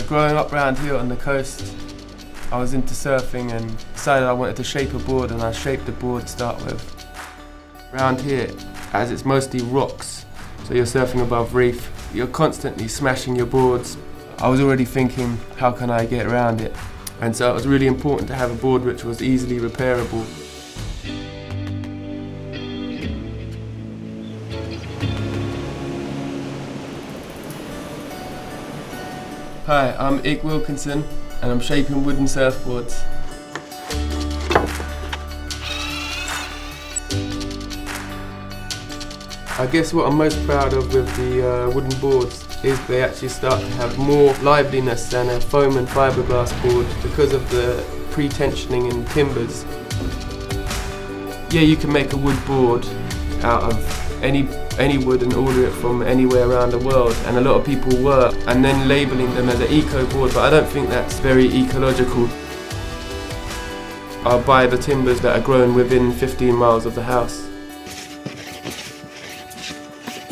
Growing up around here on the coast, I was into surfing and decided I wanted to shape a board, and I shaped the board to start with. Around here, as it's mostly rocks, so you're surfing above reef, you're constantly smashing your boards. I was already thinking, how can I get around it? And so it was really important to have a board which was easily repairable. Hi, I'm Ike Wilkinson and I'm shaping wooden surfboards. I guess what I'm most proud of with the wooden boards is they actually start to have more liveliness than a foam and fiberglass board because of the pre-tensioning in timbers. Yeah, you can make a wood board out of any wood and order it from anywhere around the world, and a lot of people were, and then labelling them as an eco board, but I don't think that's very ecological. I'll buy the timbers that are grown within 15 miles of the house.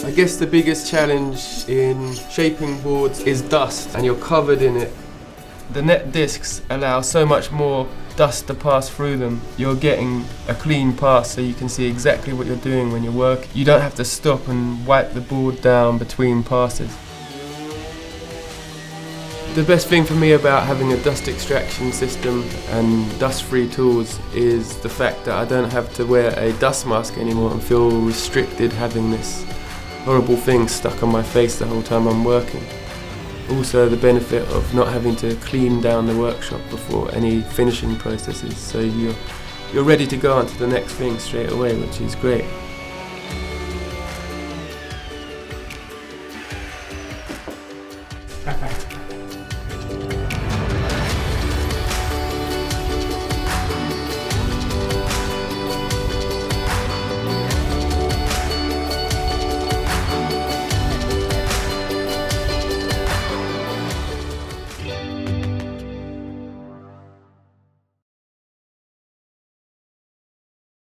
I guess the biggest challenge in shaping boards is dust, and you're covered in it. The net discs allow so much more dust to pass through them. You're getting a clean pass, so you can see exactly what you're doing when you work. You don't have to stop and wipe the board down between passes. The best thing for me about having a dust extraction system and dust-free tools is the fact that I don't have to wear a dust mask anymore and feel restricted having this horrible thing stuck on my face the whole time I'm working. Also the benefit of not having to clean down the workshop before any finishing processes, so you're ready to go on to the next thing straight away, which is great.